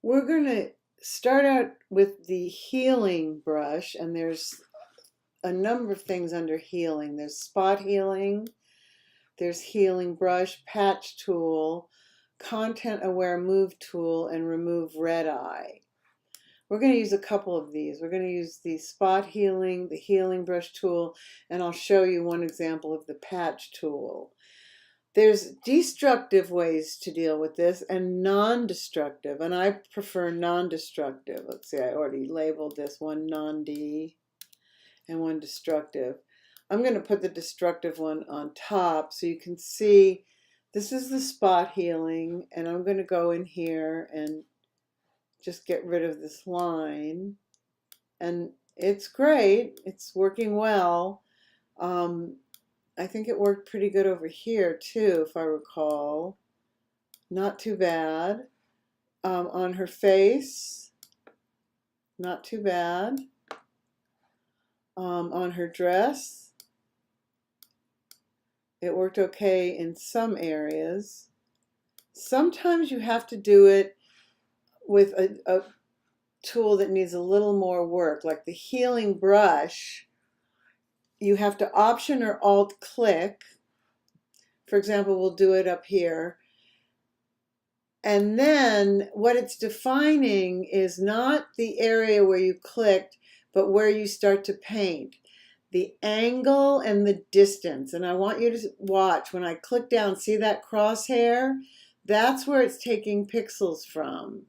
We're going to start out with the healing brush, and there's a number of things under healing. There's spot healing, there's healing brush, patch tool, content aware move tool, and remove red eye. We're going to use a couple of these. We're going to use the spot healing, the healing brush tool, and I'll show you one example of the patch tool. There's destructive ways to deal with this and non-destructive, and I prefer non-destructive. Let's see, I already labeled this one non-D and one destructive. I'm going to put the destructive one on top so you can see this is the spot healing, and I'm going to go in here and just get rid of this line. And it's great. It's working well. I think it worked pretty good over here too, if I recall. Not too bad. On her face, not too bad. On her dress, it worked okay in some areas. Sometimes you have to do it with a tool that needs a little more work, like the healing brush. You have to Option or Alt click. For example, we'll do it up here. And then what it's defining is not the area where you clicked, but where you start to paint. The angle and the distance. And I want you to watch when I click down, see that crosshair? That's where it's taking pixels from.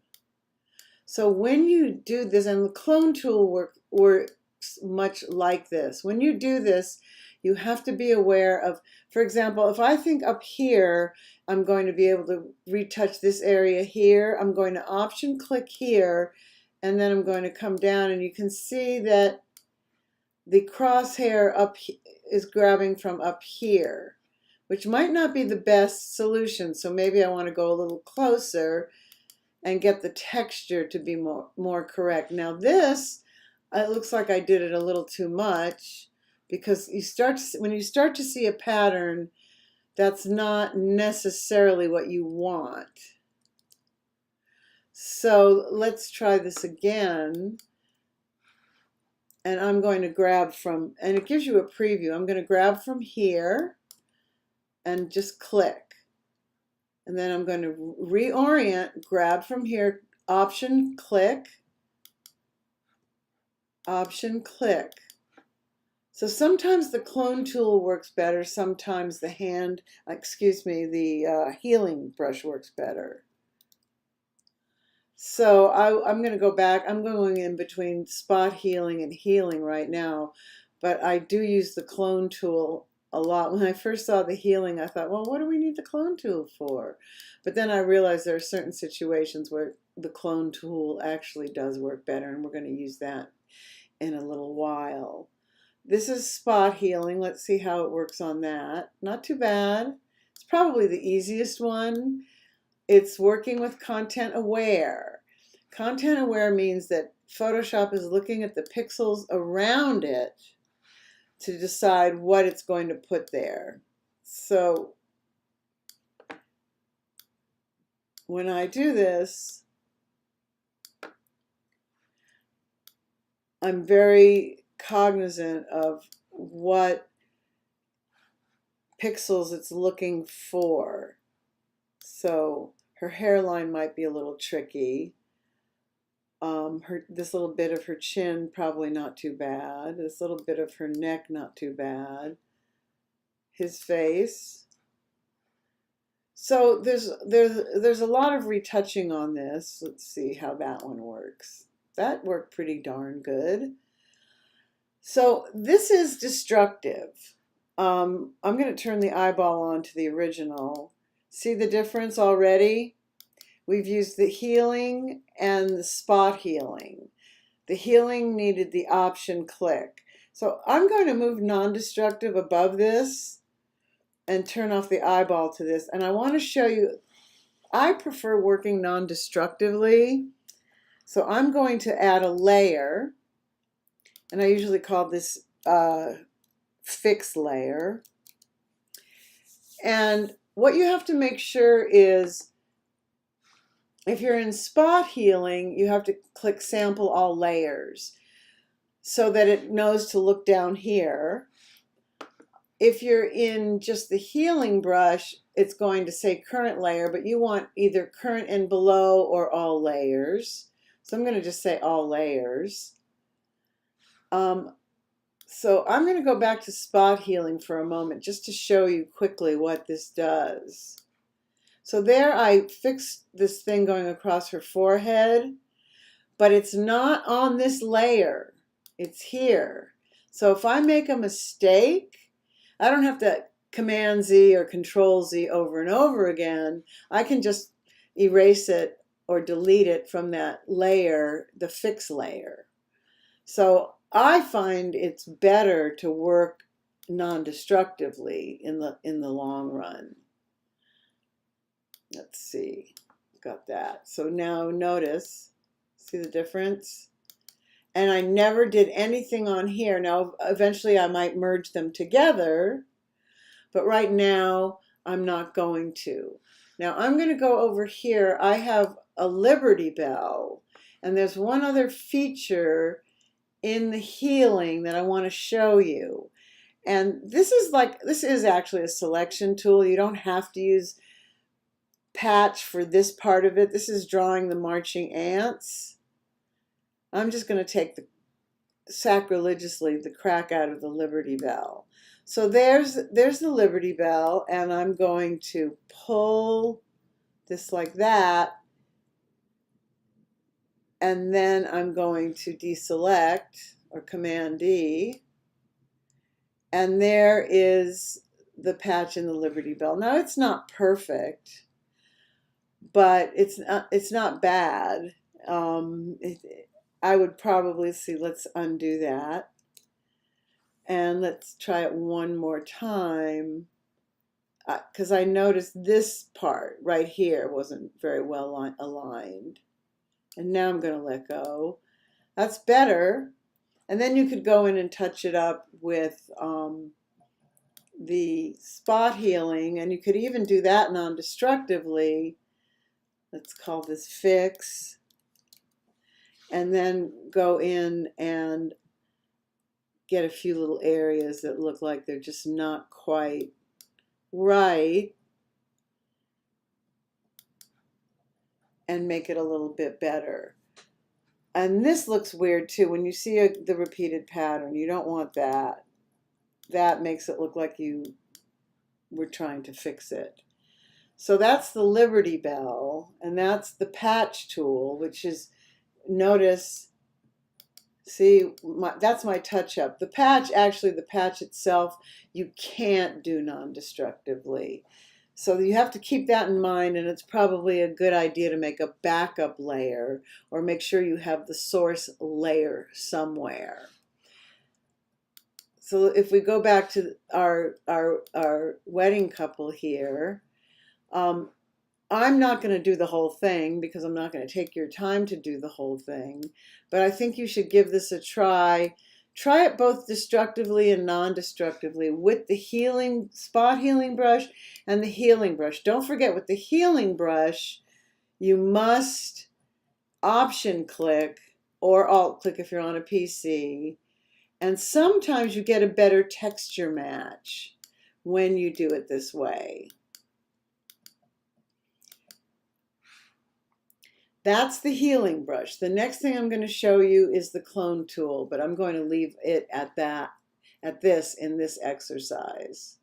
So when you do this, and the clone tool works much like this. When you do this, you have to be aware of, for example, if I think up here, I'm going to be able to retouch this area here. I'm going to Option click here, and then I'm going to come down, and you can see that the crosshair up is grabbing from up here, which might not be the best solution. So maybe I want to go a little closer and get the texture to be more correct. Now this, it looks like I did it a little too much, because when you start to see a pattern, that's not necessarily what you want. So let's try this again. And I'm going to grab from, and it gives you a preview. I'm going to grab from here and just click. And then I'm going to reorient, grab from here, Option click, Option click. So sometimes the clone tool works better, sometimes the healing brush works better. So I'm going to go back. I'm going in between spot healing and healing right now, but I do use the clone tool a lot. When I first saw the healing, I thought, well, what do we need the clone tool for? But then I realized there are certain situations where the clone tool actually does work better, and we're going to use that in a little while. This is spot healing. Let's see how it works on that. Not too bad. It's probably the easiest one. It's working with content aware. Content aware means that Photoshop is looking at the pixels around it to decide what it's going to put there. So when I do this, I'm very cognizant of what pixels it's looking for. So her hairline might be a little tricky. This little bit of her chin, probably not too bad. This little bit of her neck, not too bad. His face. So there's a lot of retouching on this. Let's see how that one works. That worked pretty darn good. So this is destructive. I'm going to turn the eyeball on to the original. See the difference already? We've used the healing and the spot healing. The healing needed the Option click. So I'm going to move non-destructive above this and turn off the eyeball to this. And I want to show you, I prefer working non-destructively. So I'm going to add a layer, and I usually call this fix layer. And what you have to make sure is If you're in spot healing, you have to click sample all layers so that it knows to look down here. If you're in just the healing brush, it's going to say current layer, but you want either current and below or all layers. So I'm going to just say all layers. So I'm going to go back to spot healing for a moment just to show you quickly what this does. So there I fixed this thing going across her forehead, but it's not on this layer. It's here. So if I make a mistake, I don't have to Command Z or Control Z over and over again. I can just erase it or delete it from that layer, the fix layer. So I find it's better to work non-destructively in the long run. Let's see, got that. So now notice, see the difference? And I never did anything on here. Now eventually I might merge them together, but right now I'm not going to. Now I'm going to go over here. I have a Liberty Bell, and there's one other feature in the healing that I want to show you. And this is actually a selection tool. You don't have to use patch for this part of it. This is drawing the marching ants. I'm just going to take sacrilegiously the crack out of the Liberty Bell. So there's the Liberty Bell, and I'm going to pull this like that, and then I'm going to deselect or Command D, and there is the patch in the Liberty Bell. Now it's not perfect, but it's not bad. I would probably see, let's undo that. And let's try it one more time. Because I noticed this part right here wasn't very well aligned. And now I'm going to let go. That's better. And then you could go in and touch it up with the spot healing. And you could even do that non-destructively. Let's call this fix. And then go in and get a few little areas that look like they're just not quite right, and make it a little bit better. And this looks weird too. When you see the repeated pattern, you don't want that. That makes it look like you were trying to fix it. So that's the Liberty Bell, and that's the patch tool, which is, notice, see, that's my touch-up. The patch, actually, the patch itself, you can't do non-destructively. So you have to keep that in mind, and it's probably a good idea to make a backup layer, or make sure you have the source layer somewhere. So if we go back to our wedding couple here, I'm not going to do the whole thing because I'm not going to take your time to do the whole thing, but I think you should give this a try. Try it both destructively and non-destructively with the spot healing brush and the healing brush. Don't forget, with the healing brush, you must option click or alt click if you're on a PC, and sometimes you get a better texture match when you do it this way. That's the healing brush. The next thing I'm going to show you is the clone tool, but I'm going to leave it at this in this exercise.